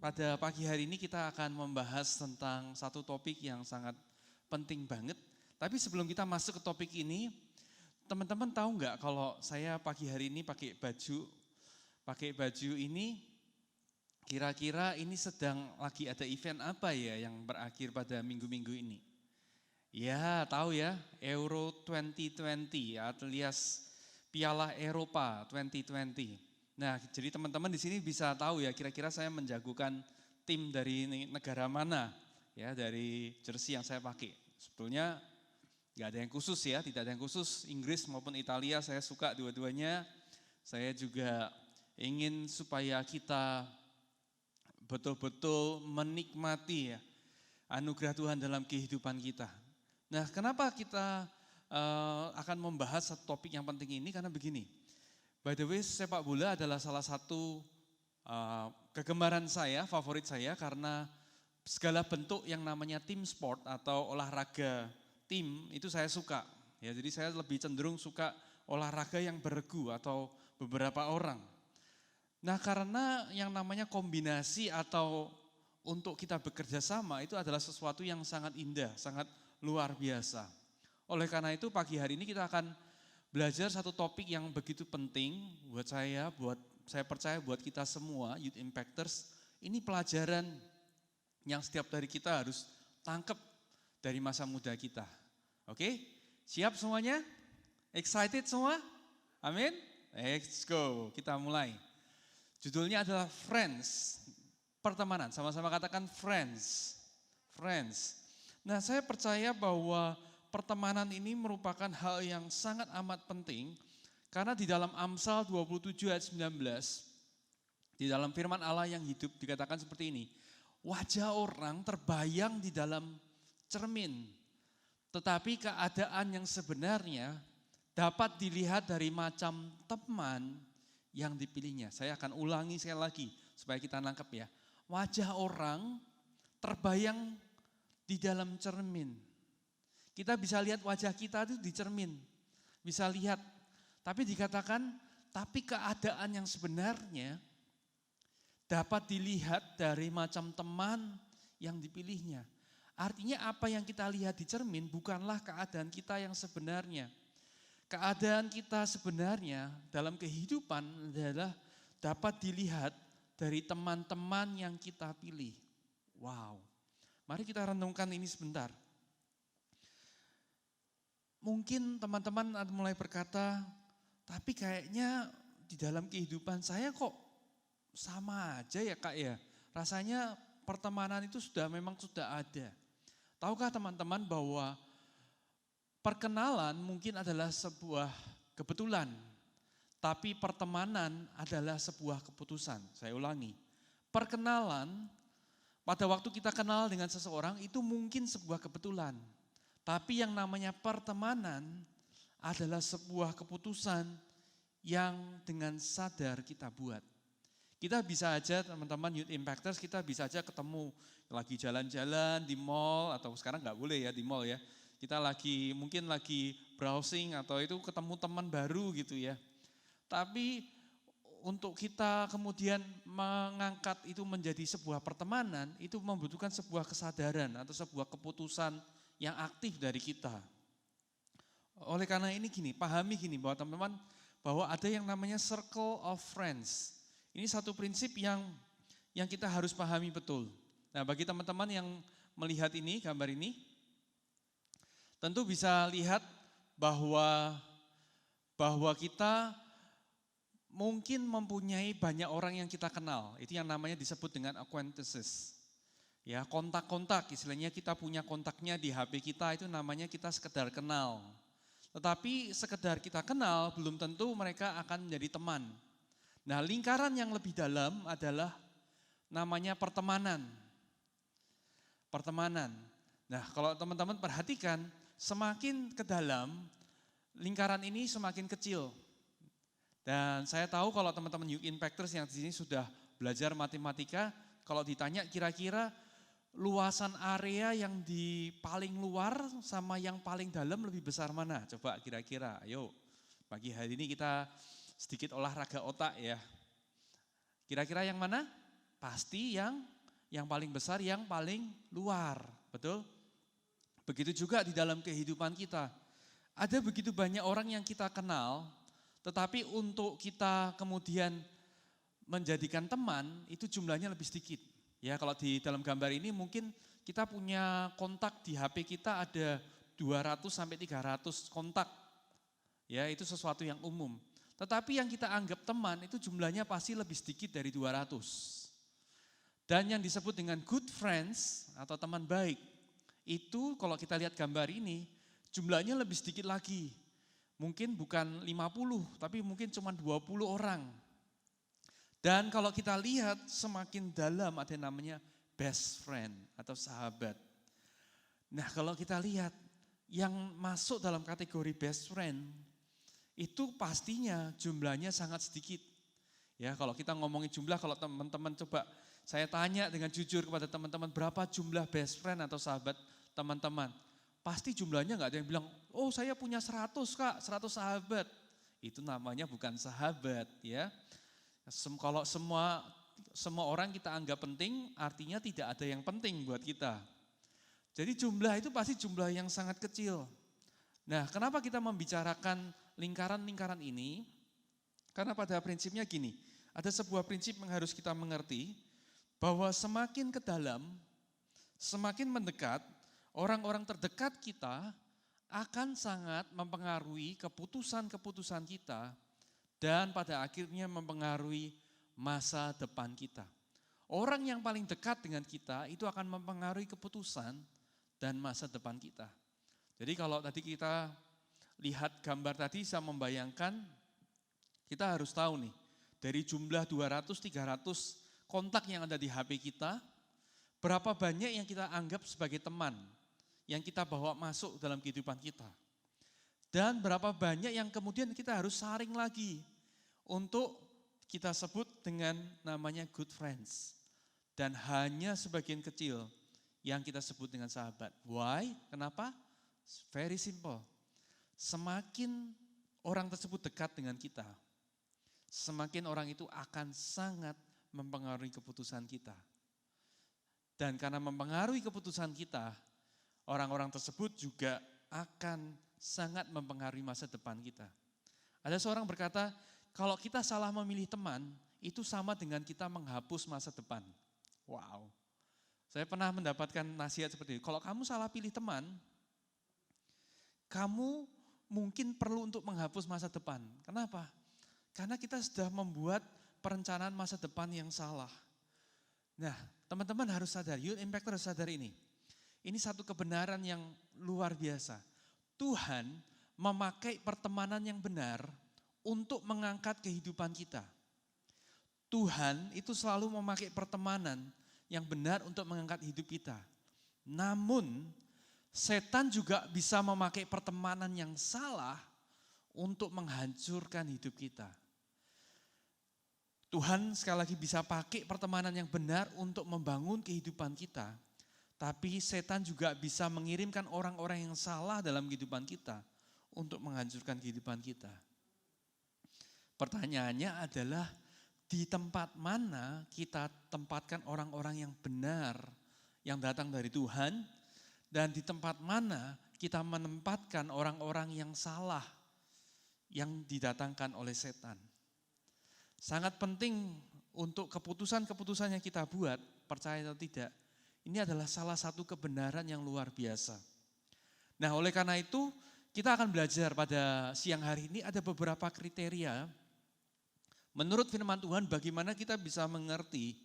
Pada pagi hari ini kita akan membahas tentang satu topik yang sangat penting banget. Tapi sebelum kita masuk ke topik ini, teman-teman tahu nggak kalau saya pagi hari ini pakai baju ini, kira-kira ini sedang lagi ada event apa ya yang berakhir pada minggu-minggu ini? Ya, tahu ya, Euro 2020 alias Piala Eropa 2020. Nah, jadi teman-teman di sini bisa tahu ya, kira-kira saya menjagokan tim dari negara mana ya, dari jersey yang saya pakai. Sebetulnya nggak ada yang khusus ya, tidak ada yang khusus, Inggris maupun Italia saya suka dua-duanya. Saya juga ingin supaya kita betul-betul menikmati ya, anugerah Tuhan dalam kehidupan kita. Nah, kenapa kita akan membahas satu topik yang penting ini? Karena begini, by the way, sepak bola adalah salah satu kegemaran saya, favorit saya, karena segala bentuk yang namanya tim sport atau olahraga tim itu saya suka. Ya, jadi saya lebih cenderung suka olahraga yang beregu atau beberapa orang. Nah, karena yang namanya kombinasi atau untuk kita bekerja sama itu adalah sesuatu yang sangat indah, sangat luar biasa. Oleh karena itu pagi hari ini kita akan belajar satu topik yang begitu penting buat saya percaya buat kita semua, Youth Impactors, ini pelajaran yang setiap dari kita harus tangkap dari masa muda kita. Oke? Siap semuanya? Excited semua? Amin? Let's go, kita mulai. Judulnya adalah Friends, pertemanan, sama-sama katakan Friends. Friends. Nah, saya percaya bahwa pertemanan ini merupakan hal yang sangat amat penting karena di dalam Amsal 27 ayat 19, di dalam firman Allah yang hidup dikatakan seperti ini, wajah orang terbayang di dalam cermin, tetapi keadaan yang sebenarnya dapat dilihat dari macam teman yang dipilihnya. Saya akan ulangi sekali lagi supaya kita nangkep ya. Wajah orang terbayang di dalam cermin. Kita bisa lihat wajah kita itu di cermin, bisa lihat. Tapi dikatakan, tapi keadaan yang sebenarnya dapat dilihat dari macam teman yang dipilihnya. Artinya apa yang kita lihat di cermin bukanlah keadaan kita yang sebenarnya. Keadaan kita sebenarnya dalam kehidupan adalah dapat dilihat dari teman-teman yang kita pilih. Wow, mari kita renungkan ini sebentar. Mungkin teman-teman mulai berkata, tapi kayaknya di dalam kehidupan saya kok sama aja ya Kak ya. Rasanya pertemanan itu memang sudah ada. Tahukah teman-teman bahwa perkenalan mungkin adalah sebuah kebetulan, tapi pertemanan adalah sebuah keputusan. Saya ulangi, perkenalan pada waktu kita kenal dengan seseorang itu mungkin sebuah kebetulan. Tapi yang namanya pertemanan adalah sebuah keputusan yang dengan sadar kita buat. Kita bisa aja teman-teman Youth Impactors, kita bisa aja ketemu lagi jalan-jalan di mall, atau sekarang nggak boleh ya di mall ya. Kita mungkin lagi browsing atau itu ketemu teman baru gitu ya. Tapi untuk kita kemudian mengangkat itu menjadi sebuah pertemanan, itu membutuhkan sebuah kesadaran atau sebuah keputusan yang aktif dari kita. Oleh karena ini pahami bahwa teman-teman, bahwa ada yang namanya circle of friends. Ini satu prinsip yang kita harus pahami betul. Nah, bagi teman-teman yang melihat ini, gambar ini, tentu bisa lihat bahwa kita mungkin mempunyai banyak orang yang kita kenal. Itu yang namanya disebut dengan acquaintances. Ya, kontak-kontak, istilahnya kita punya kontaknya di HP kita, itu namanya kita sekedar kenal. Tetapi sekedar kita kenal belum tentu mereka akan menjadi teman. Nah, lingkaran yang lebih dalam adalah namanya pertemanan. Pertemanan. Nah, kalau teman-teman perhatikan, semakin ke dalam, lingkaran ini semakin kecil. Dan saya tahu kalau teman-teman Youth Impactors yang di sini sudah belajar matematika, kalau ditanya kira-kira luasan area yang di paling luar sama yang paling dalam lebih besar mana? Coba kira-kira, ayo. Pagi hari ini kita sedikit olahraga otak ya. Kira-kira yang mana? Pasti yang yang paling besar, yang paling luar. Betul? Begitu juga di dalam kehidupan kita. Ada begitu banyak orang yang kita kenal, tetapi untuk kita kemudian menjadikan teman, itu jumlahnya lebih sedikit. Ya, kalau di dalam gambar ini mungkin kita punya kontak di HP kita ada 200 sampai 300 kontak. Ya, itu sesuatu yang umum. Tetapi yang kita anggap teman itu jumlahnya pasti lebih sedikit dari 200. Dan yang disebut dengan good friends atau teman baik, itu kalau kita lihat gambar ini, jumlahnya lebih sedikit lagi. Mungkin bukan 50, tapi mungkin cuma 20 orang. Dan kalau kita lihat semakin dalam ada yang namanya best friend atau sahabat. Nah, kalau kita lihat yang masuk dalam kategori best friend, itu pastinya jumlahnya sangat sedikit. Ya, kalau kita ngomongin jumlah, kalau teman-teman coba saya tanya dengan jujur kepada teman-teman, berapa jumlah best friend atau sahabat teman-teman? Pasti jumlahnya nggak ada yang bilang, oh saya punya 100 kak, 100 sahabat. Itu namanya bukan sahabat ya. Kalau semua orang kita anggap penting, artinya tidak ada yang penting buat kita. Jadi jumlah itu pasti jumlah yang sangat kecil. Nah, kenapa kita membicarakan lingkaran-lingkaran ini? Karena pada prinsipnya gini, ada sebuah prinsip yang harus kita mengerti, bahwa semakin ke dalam, semakin mendekat, orang-orang terdekat kita akan sangat mempengaruhi keputusan-keputusan kita dan pada akhirnya mempengaruhi masa depan kita. Orang yang paling dekat dengan kita itu akan mempengaruhi keputusan dan masa depan kita. Jadi kalau tadi kita lihat gambar tadi, saya membayangkan kita harus tahu nih, dari jumlah 200-300 kontak yang ada di HP kita, berapa banyak yang kita anggap sebagai teman, yang kita bawa masuk dalam kehidupan kita. Dan berapa banyak yang kemudian kita harus saring lagi untuk kita sebut dengan namanya good friends. Dan hanya sebagian kecil yang kita sebut dengan sahabat. Why? Kenapa? Very simple. Semakin orang tersebut dekat dengan kita, semakin orang itu akan sangat mempengaruhi keputusan kita. Dan karena mempengaruhi keputusan kita, orang-orang tersebut juga akan sangat mempengaruhi masa depan kita. Ada seorang berkata, kalau kita salah memilih teman, itu sama dengan kita menghapus masa depan. Wow. Saya pernah mendapatkan nasihat seperti itu. Kalau kamu salah pilih teman, kamu mungkin perlu untuk menghapus masa depan. Kenapa? Karena kita sudah membuat perencanaan masa depan yang salah. Nah, teman-teman harus sadar, Youth Impactor harus sadar ini. Ini satu kebenaran yang luar biasa. Tuhan memakai pertemanan yang benar untuk mengangkat kehidupan kita. Tuhan itu selalu memakai pertemanan yang benar untuk mengangkat hidup kita. Namun, setan juga bisa memakai pertemanan yang salah untuk menghancurkan hidup kita. Tuhan sekali lagi bisa pakai pertemanan yang benar untuk membangun kehidupan kita. Tapi setan juga bisa mengirimkan orang-orang yang salah dalam kehidupan kita untuk menghancurkan kehidupan kita. Pertanyaannya adalah di tempat mana kita tempatkan orang-orang yang benar yang datang dari Tuhan dan di tempat mana kita menempatkan orang-orang yang salah yang didatangkan oleh setan. Sangat penting untuk keputusan-keputusan yang kita buat, percaya atau tidak, ini adalah salah satu kebenaran yang luar biasa. Nah, oleh karena itu kita akan belajar pada siang hari ini ada beberapa kriteria menurut firman Tuhan bagaimana kita bisa mengerti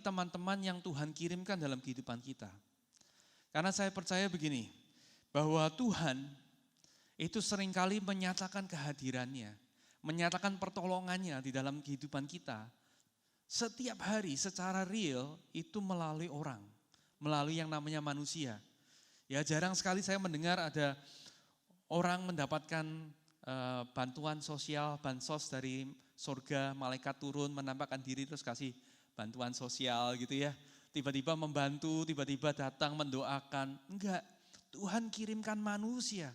teman-teman yang Tuhan kirimkan dalam kehidupan kita. Karena saya percaya begini, bahwa Tuhan itu seringkali menyatakan kehadirannya, menyatakan pertolongannya di dalam kehidupan kita. Setiap hari secara real itu melalui orang, melalui yang namanya manusia. Ya jarang sekali saya mendengar ada orang mendapatkan bantuan sosial, bansos dari surga, malaikat turun menampakkan diri terus kasih bantuan sosial gitu ya. Tiba-tiba membantu, tiba-tiba datang mendoakan. Enggak, Tuhan kirimkan manusia.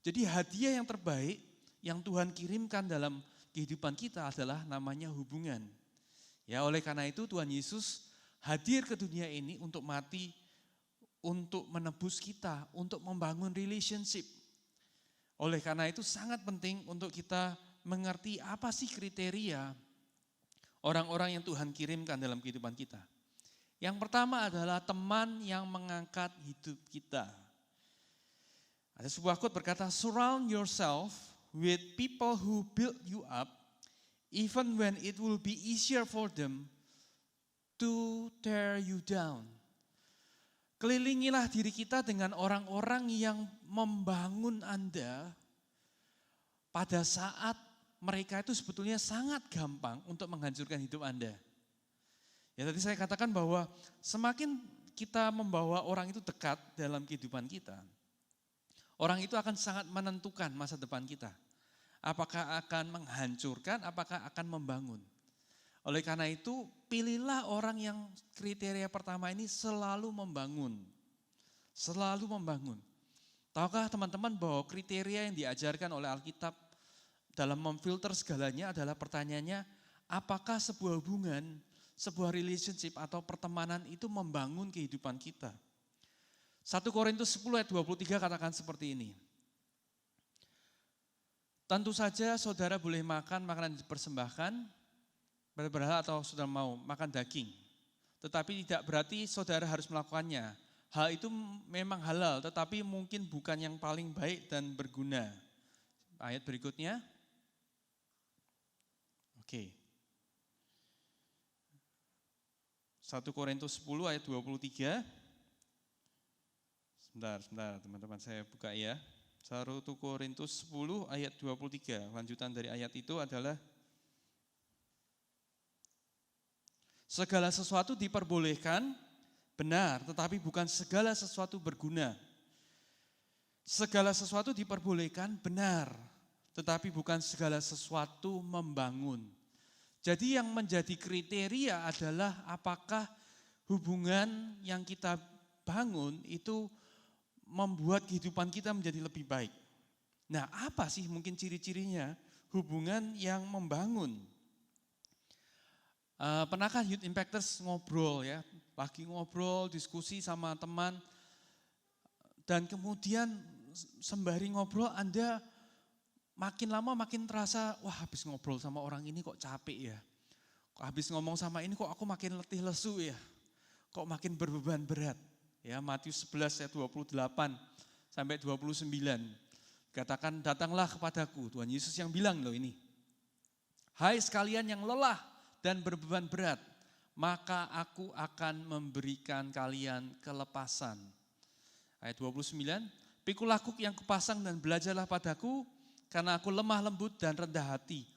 Jadi hadiah yang terbaik yang Tuhan kirimkan dalam kehidupan kita adalah namanya hubungan. Ya, oleh karena itu Tuhan Yesus hadir ke dunia ini untuk mati, untuk menebus kita, untuk membangun relationship. Oleh karena itu sangat penting untuk kita mengerti apa sih kriteria orang-orang yang Tuhan kirimkan dalam kehidupan kita. Yang pertama adalah teman yang mengangkat hidup kita. Ada sebuah quote berkata, surround yourself with people who build you up, even when it will be easier for them to tear you down. Kelilingilah diri kita dengan orang-orang yang membangun Anda pada saat mereka itu sebetulnya sangat gampang untuk menghancurkan hidup Anda. Ya, tadi saya katakan bahwa semakin kita membawa orang itu dekat dalam kehidupan kita, orang itu akan sangat menentukan masa depan kita. Apakah akan menghancurkan, apakah akan membangun. Oleh karena itu, pilihlah orang yang kriteria pertama ini selalu membangun. Selalu membangun. Tahukah teman-teman bahwa kriteria yang diajarkan oleh Alkitab dalam memfilter segalanya adalah pertanyaannya, apakah sebuah hubungan, sebuah relationship atau pertemanan itu membangun kehidupan kita. 1 Korintus 10 ayat 23 katakan seperti ini. Tentu saja saudara boleh makan makanan yang dipersembahkan, berhala atau saudara mau makan daging. Tetapi tidak berarti saudara harus melakukannya. Hal itu memang halal, tetapi mungkin bukan yang paling baik dan berguna. Ayat berikutnya. Oke. 1 Korintus 10 ayat 23. Sebentar teman-teman saya buka ya. 1 Korintus 10 ayat 23. Lanjutan dari ayat itu adalah segala sesuatu diperbolehkan, benar, tetapi bukan segala sesuatu berguna. Segala sesuatu diperbolehkan, benar, tetapi bukan segala sesuatu membangun. Jadi yang menjadi kriteria adalah apakah hubungan yang kita bangun itu membuat kehidupan kita menjadi lebih baik. Nah, apa sih mungkin ciri-cirinya hubungan yang membangun? Pernahkah Youth Impactors ngobrol ya, lagi ngobrol, diskusi sama teman, dan kemudian sembari ngobrol Anda makin lama makin terasa, wah habis ngobrol sama orang ini kok capek ya, kok habis ngomong sama ini kok aku makin letih lesu ya, kok makin berbeban berat. Ya, Matius 11 ayat 28 sampai 29. Katakan, datanglah kepadaku, Tuhan Yesus yang bilang loh ini. Hai sekalian yang lelah dan berbeban berat, maka aku akan memberikan kalian kelepasan. Ayat 29, pikulah kuk yang kupasang dan belajarlah padaku, karena aku lemah lembut dan rendah hati,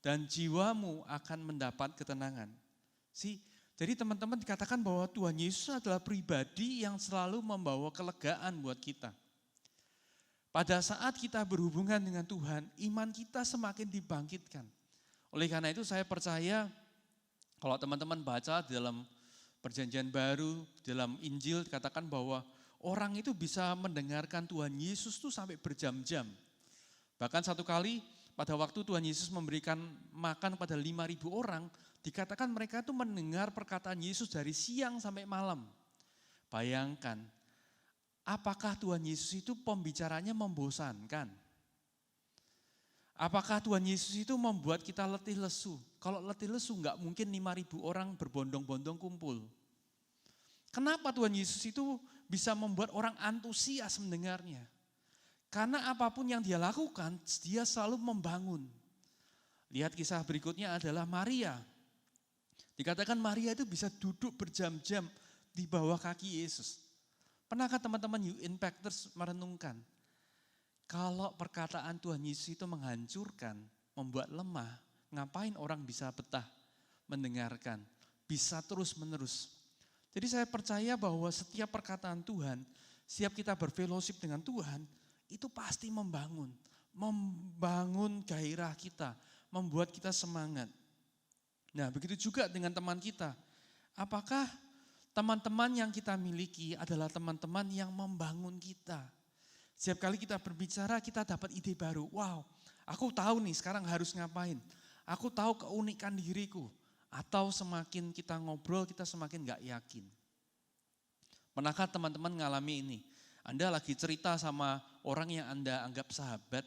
dan jiwamu akan mendapat ketenangan. Jadi teman-teman dikatakan bahwa Tuhan Yesus adalah pribadi yang selalu membawa kelegaan buat kita. Pada saat kita berhubungan dengan Tuhan, iman kita semakin dibangkitkan. Oleh karena itu saya percaya kalau teman-teman baca dalam Perjanjian Baru, dalam Injil dikatakan bahwa orang itu bisa mendengarkan Tuhan Yesus itu sampai berjam-jam. Bahkan satu kali pada waktu Tuhan Yesus memberikan makan pada 5.000 orang, dikatakan mereka itu mendengar perkataan Yesus dari siang sampai malam. Bayangkan, apakah Tuhan Yesus itu pembicaranya membosankan? Apakah Tuhan Yesus itu membuat kita letih lesu? Kalau letih lesu enggak mungkin 5.000 orang berbondong-bondong kumpul. Kenapa Tuhan Yesus itu bisa membuat orang antusias mendengarnya? Karena apapun yang dia lakukan, dia selalu membangun. Lihat kisah berikutnya adalah Maria. Dikatakan Maria itu bisa duduk berjam-jam di bawah kaki Yesus. Pernahkah teman-teman Youth Impactors merenungkan? Kalau perkataan Tuhan Yesus itu menghancurkan, membuat lemah, ngapain orang bisa betah mendengarkan, bisa terus-menerus. Jadi saya percaya bahwa setiap perkataan Tuhan, setiap kita berfellowship dengan Tuhan, itu pasti membangun gairah kita, membuat kita semangat. Nah, begitu juga dengan teman kita. Apakah teman-teman yang kita miliki adalah teman-teman yang membangun kita? Setiap kali kita berbicara, kita dapat ide baru. Wow, aku tahu nih sekarang harus ngapain. Aku tahu keunikan diriku. Atau semakin kita ngobrol, kita semakin gak yakin. Pernahkah teman-teman ngalami ini? Anda lagi cerita sama orang yang Anda anggap sahabat,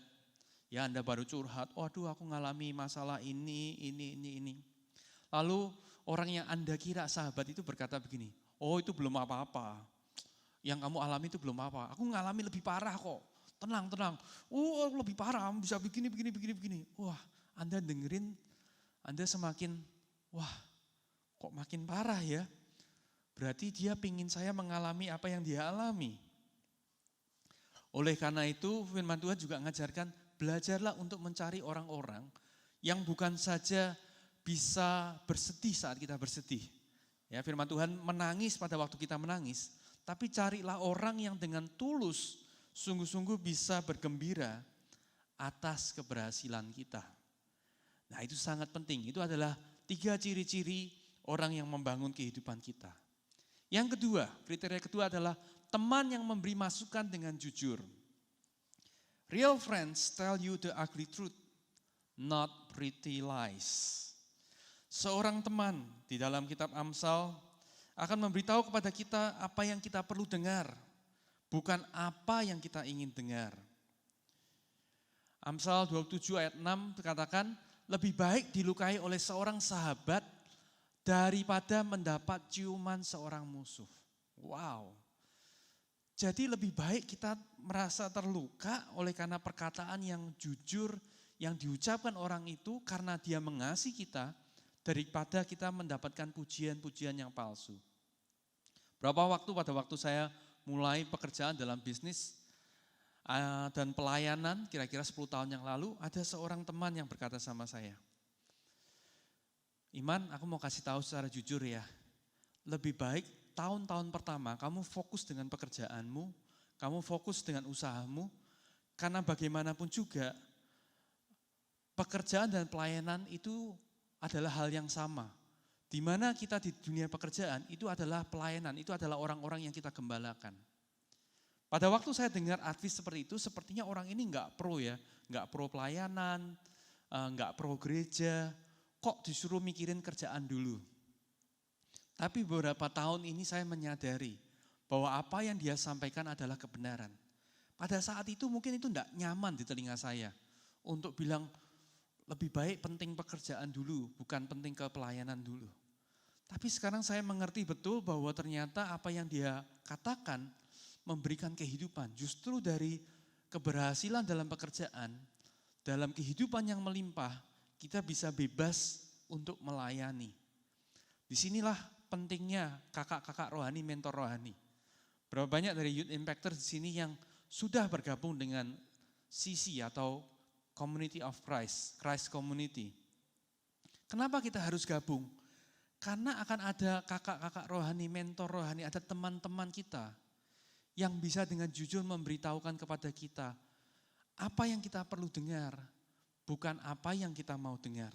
ya Anda baru curhat, waduh aku ngalami masalah ini. Lalu orang yang Anda kira sahabat itu berkata begini, oh itu belum apa-apa, yang kamu alami itu belum apa, aku ngalami lebih parah kok, tenang. Oh lebih parah, bisa begini. Wah Anda dengerin, Anda semakin, wah kok makin parah ya. Berarti dia pingin saya mengalami apa yang dia alami. Oleh karena itu firman Tuhan juga mengajarkan, belajarlah untuk mencari orang-orang yang bukan saja bisa bersedih saat kita bersedih. Ya, firman Tuhan menangis pada waktu kita menangis, tapi carilah orang yang dengan tulus, sungguh-sungguh bisa bergembira atas keberhasilan kita. Nah itu sangat penting, itu adalah 3 ciri-ciri orang yang membangun kehidupan kita. Yang kedua, kriteria kedua adalah teman yang memberi masukan dengan jujur. Real friends tell you the ugly truth, not pretty lies. Seorang teman di dalam kitab Amsal akan memberitahu kepada kita apa yang kita perlu dengar, bukan apa yang kita ingin dengar. Amsal 27 ayat 6 dikatakan, lebih baik dilukai oleh seorang sahabat daripada mendapat ciuman seorang musuh. Wow. Jadi lebih baik kita merasa terluka oleh karena perkataan yang jujur yang diucapkan orang itu karena dia mengasihi kita daripada kita mendapatkan pujian-pujian yang palsu. Pada waktu saya mulai pekerjaan dalam bisnis dan pelayanan kira-kira 10 tahun yang lalu, ada seorang teman yang berkata sama saya, Iman, aku mau kasih tahu secara jujur ya, lebih baik tahun-tahun pertama kamu fokus dengan pekerjaanmu, kamu fokus dengan usahamu, karena bagaimanapun juga pekerjaan dan pelayanan itu adalah hal yang sama. Di mana kita di dunia pekerjaan itu adalah pelayanan, itu adalah orang-orang yang kita gembalakan. Pada waktu saya dengar advice seperti itu, sepertinya orang ini enggak pro ya, enggak pro pelayanan, enggak pro gereja, kok disuruh mikirin kerjaan dulu. Tapi beberapa tahun ini saya menyadari bahwa apa yang dia sampaikan adalah kebenaran. Pada saat itu mungkin itu enggak nyaman di telinga saya untuk bilang lebih baik penting pekerjaan dulu, bukan penting ke pelayanan dulu. Tapi sekarang saya mengerti betul bahwa ternyata apa yang dia katakan memberikan kehidupan. Justru dari keberhasilan dalam pekerjaan, dalam kehidupan yang melimpah, kita bisa bebas untuk melayani. Disinilah pentingnya kakak-kakak rohani, mentor rohani. Berapa banyak dari Youth Impactors di sini yang sudah bergabung dengan CC atau Community of Christ, Christ Community. Kenapa kita harus gabung? Karena akan ada kakak-kakak rohani, mentor rohani, ada teman-teman kita yang bisa dengan jujur memberitahukan kepada kita apa yang kita perlu dengar, bukan apa yang kita mau dengar.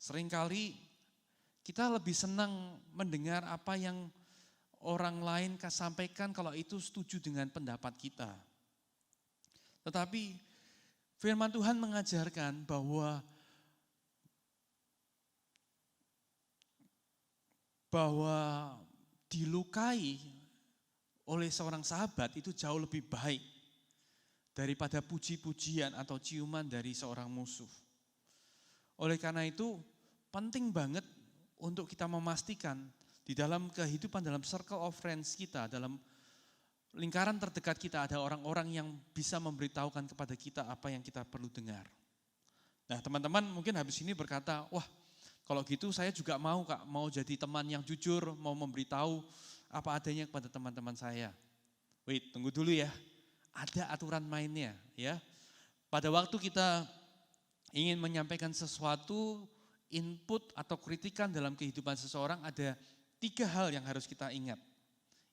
Seringkali kita lebih senang mendengar apa yang orang lain sampaikan kalau itu setuju dengan pendapat kita. Tetapi firman Tuhan mengajarkan bahwa dilukai oleh seorang sahabat itu jauh lebih baik daripada puji-pujian atau ciuman dari seorang musuh. Oleh karena itu penting banget untuk kita memastikan di dalam kehidupan, dalam circle of friends kita, dalam lingkaran terdekat kita ada orang-orang yang bisa memberitahukan kepada kita apa yang kita perlu dengar. Nah teman-teman mungkin habis ini berkata, wah kalau gitu saya juga mau Kak, mau jadi teman yang jujur, mau memberitahu apa adanya kepada teman-teman saya. Wait, tunggu dulu ya, ada aturan mainnya ya. Pada waktu kita ingin menyampaikan sesuatu, input atau kritikan dalam kehidupan seseorang, ada 3 hal yang harus kita ingat.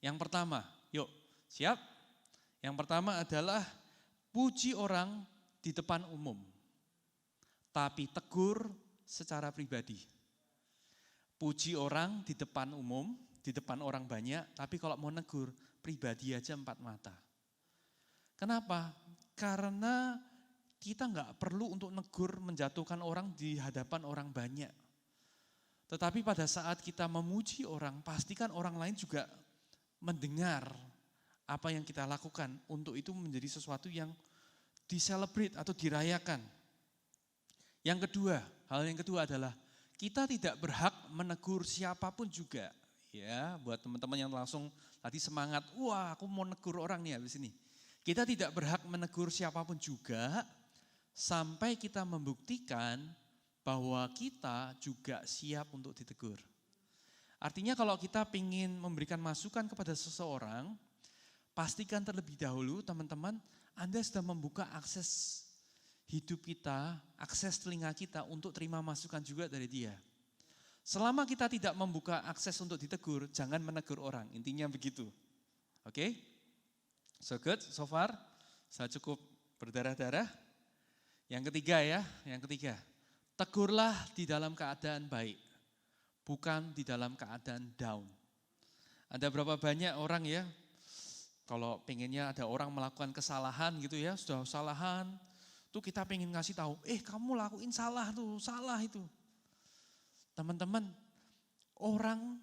Yang pertama, yuk siap? Yang pertama adalah puji orang di depan umum, tapi tegur secara pribadi. Puji orang di depan umum, di depan orang banyak, tapi kalau mau negur, pribadi aja 4 mata. Kenapa? Karena kita nggak perlu untuk negur menjatuhkan orang di hadapan orang banyak. Tetapi pada saat kita memuji orang, pastikan orang lain juga mendengar apa yang kita lakukan. Untuk itu menjadi sesuatu yang diselebrate atau dirayakan. Yang kedua, hal yang kedua adalah kita tidak berhak menegur siapapun juga. Ya, buat teman-teman yang langsung tadi semangat, wah aku mau negur orang nih habis ini. Kita tidak berhak menegur siapapun juga sampai kita membuktikan bahwa kita juga siap untuk ditegur. Artinya kalau kita ingin memberikan masukan kepada seseorang, pastikan terlebih dahulu teman-teman, Anda sudah membuka akses hidup kita, akses telinga kita untuk terima masukan juga dari dia. Selama kita tidak membuka akses untuk ditegur, jangan menegur orang, intinya begitu. Oke? So good, so far? Saya cukup berdarah-darah. Yang ketiga ya, tegurlah di dalam keadaan baik, bukan di dalam keadaan down. Ada berapa banyak orang ya, kalau pengennya ada orang melakukan kesalahan gitu ya, sudah kesalahan, tuh kita pengen ngasih tahu, kamu lakuin salah tuh, salah itu. Teman-teman, orang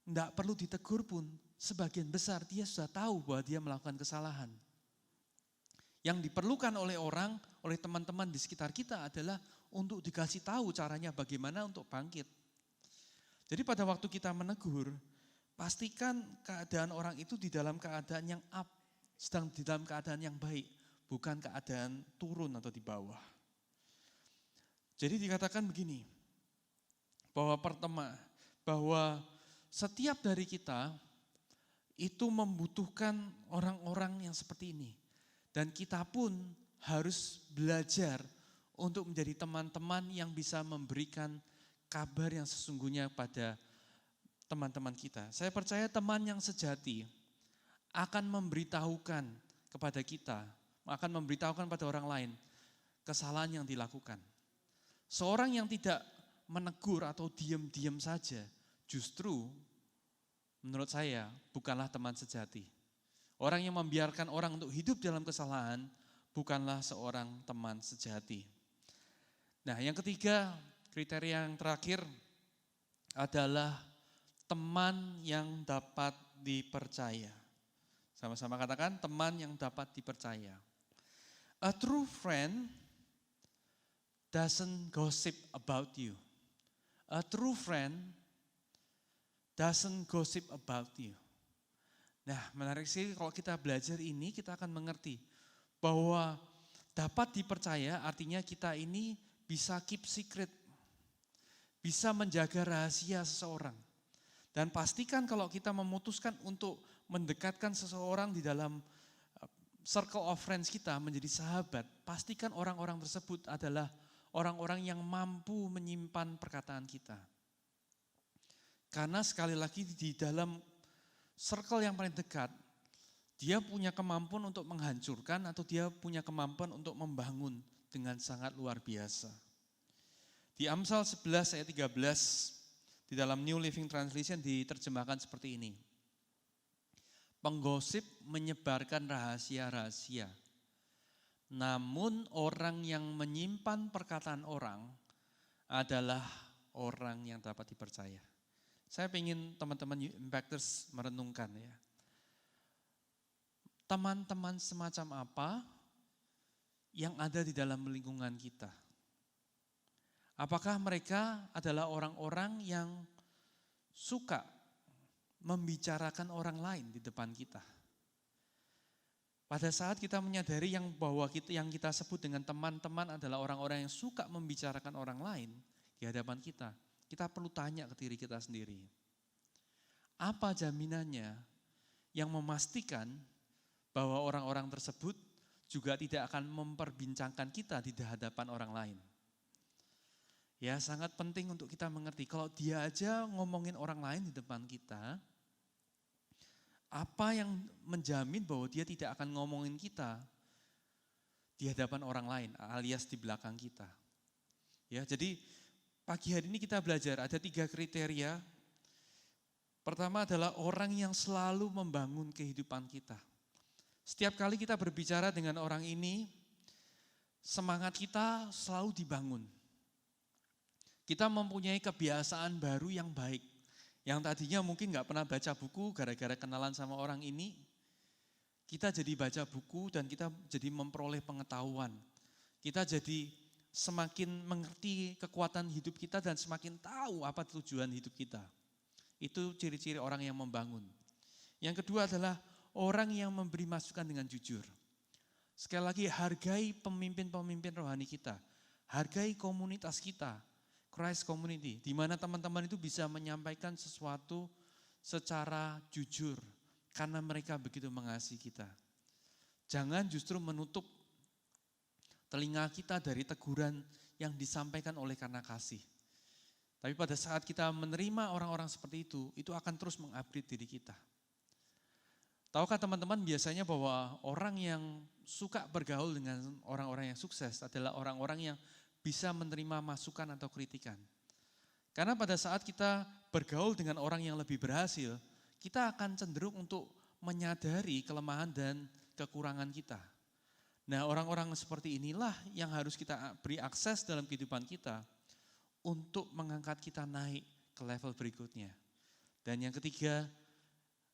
enggak perlu ditegur pun, sebagian besar dia sudah tahu bahwa dia melakukan kesalahan. Yang diperlukan oleh orang, oleh teman-teman di sekitar kita adalah untuk dikasih tahu caranya bagaimana untuk bangkit. Jadi pada waktu kita menegur, pastikan keadaan orang itu di dalam keadaan yang up, sedang di dalam keadaan yang baik, bukan keadaan turun atau di bawah. Jadi dikatakan begini, bahwa setiap dari kita itu membutuhkan orang-orang yang seperti ini. Dan kita pun harus belajar untuk menjadi teman-teman yang bisa memberikan kabar yang sesungguhnya pada teman-teman kita. Saya percaya teman yang sejati akan memberitahukan kepada kita, akan memberitahukan pada orang lain kesalahan yang dilakukan. Seorang yang tidak menegur atau diam-diam saja, justru menurut saya bukanlah teman sejati. Orang yang membiarkan orang untuk hidup dalam kesalahan bukanlah seorang teman sejati. Nah, yang ketiga, kriteria yang terakhir adalah teman yang dapat dipercaya. Sama-sama katakan, teman yang dapat dipercaya. A true friend doesn't gossip about you. A true friend doesn't gossip about you. Nah, menarik sih kalau kita belajar ini, kita akan mengerti bahwa dapat dipercaya artinya kita ini bisa keep secret, bisa menjaga rahasia seseorang. Dan pastikan kalau kita memutuskan untuk mendekatkan seseorang di dalam circle of friends kita menjadi sahabat, pastikan orang-orang tersebut adalah orang-orang yang mampu menyimpan perkataan kita. Karena sekali lagi di dalam circle yang paling dekat, dia punya kemampuan untuk menghancurkan atau dia punya kemampuan untuk membangun dengan sangat luar biasa. Di Amsal 11 ayat 13, di dalam New Living Translation diterjemahkan seperti ini. Penggosip menyebarkan rahasia-rahasia, namun orang yang menyimpan perkataan orang adalah orang yang dapat dipercaya. Saya ingin teman-teman Impactors merenungkan ya. Teman-teman semacam apa yang ada di dalam lingkungan kita? Apakah mereka adalah orang-orang yang suka membicarakan orang lain di depan kita? Pada saat kita menyadari bahwa yang kita sebut dengan teman-teman adalah orang-orang yang suka membicarakan orang lain di hadapan kita, kita perlu tanya ke diri kita sendiri. Apa jaminannya yang memastikan bahwa orang-orang tersebut juga tidak akan memperbincangkan kita di hadapan orang lain? Ya, sangat penting untuk kita mengerti kalau dia aja ngomongin orang lain di depan kita, apa yang menjamin bahwa dia tidak akan ngomongin kita di hadapan orang lain alias di belakang kita? Ya, jadi pagi hari ini kita belajar ada 3 kriteria. Pertama adalah orang yang selalu membangun kehidupan kita. Setiap kali kita berbicara dengan orang ini, semangat kita selalu dibangun. Kita mempunyai kebiasaan baru yang baik. Yang tadinya mungkin nggak pernah baca buku, gara-gara kenalan sama orang ini, kita jadi baca buku dan kita jadi memperoleh pengetahuan. Kita jadi semakin mengerti kekuatan hidup kita dan semakin tahu apa tujuan hidup kita. Itu ciri-ciri orang yang membangun. Yang kedua adalah orang yang memberi masukan dengan jujur. Sekali lagi, hargai pemimpin-pemimpin rohani kita. Hargai komunitas kita, Christ Community, di mana teman-teman itu bisa menyampaikan sesuatu secara jujur, karena mereka begitu mengasihi kita. Jangan justru menutup telinga kita dari teguran yang disampaikan oleh karena kasih. Tapi pada saat kita menerima orang-orang seperti itu akan terus mengupgrade diri kita. Tahukah teman-teman biasanya bahwa orang yang suka bergaul dengan orang-orang yang sukses adalah orang-orang yang bisa menerima masukan atau kritikan. Karena pada saat kita bergaul dengan orang yang lebih berhasil, kita akan cenderung untuk menyadari kelemahan dan kekurangan kita. Nah, orang-orang seperti inilah yang harus kita beri akses dalam kehidupan kita untuk mengangkat kita naik ke level berikutnya. Dan yang ketiga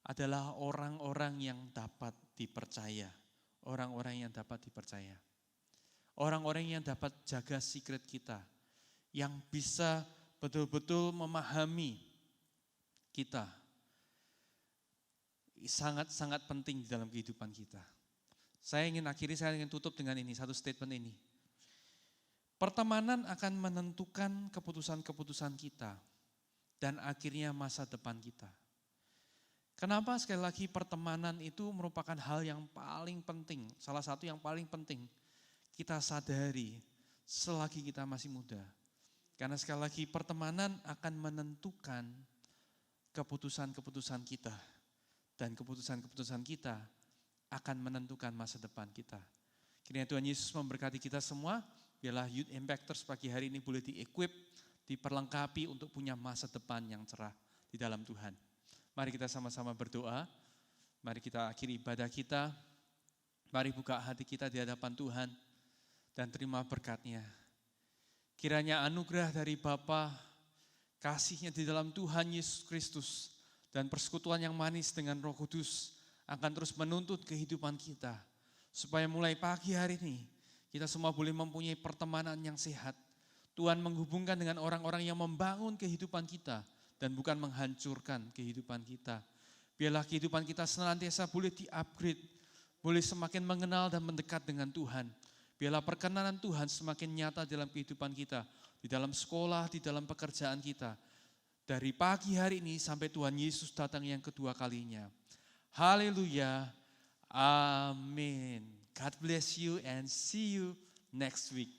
adalah orang-orang yang dapat dipercaya. Orang-orang yang dapat dipercaya. Orang-orang yang dapat jaga secret kita. Yang bisa betul-betul memahami kita. Sangat-sangat penting di dalam kehidupan kita. Saya ingin tutup dengan ini, satu statement ini. Pertemanan akan menentukan keputusan-keputusan kita dan akhirnya masa depan kita. Kenapa? Sekali lagi, pertemanan itu merupakan hal yang paling penting, salah satu yang paling penting kita sadari selagi kita masih muda. Karena sekali lagi, pertemanan akan menentukan keputusan-keputusan kita. Dan keputusan-keputusan kita akan menentukan masa depan kita. Kiranya Tuhan Yesus memberkati kita semua. Biarlah Youth Impactors pagi hari ini boleh di-equip, diperlengkapi untuk punya masa depan yang cerah di dalam Tuhan. Mari kita sama-sama berdoa. Mari kita akhiri ibadah kita. Mari buka hati kita di hadapan Tuhan dan terima berkat-Nya. Kiranya anugerah dari Bapa, kasih-Nya di dalam Tuhan Yesus Kristus, dan persekutuan yang manis dengan Roh Kudus akan terus menuntut kehidupan kita. Supaya mulai pagi hari ini, kita semua boleh mempunyai pertemanan yang sehat. Tuhan menghubungkan dengan orang-orang yang membangun kehidupan kita dan bukan menghancurkan kehidupan kita. Biarlah kehidupan kita senantiasa boleh di-upgrade, boleh semakin mengenal dan mendekat dengan Tuhan. Biarlah perkenanan Tuhan semakin nyata dalam kehidupan kita, di dalam sekolah, di dalam pekerjaan kita. Dari pagi hari ini sampai Tuhan Yesus datang yang kedua kalinya. Haleluya. Amin. God bless you and see you next week.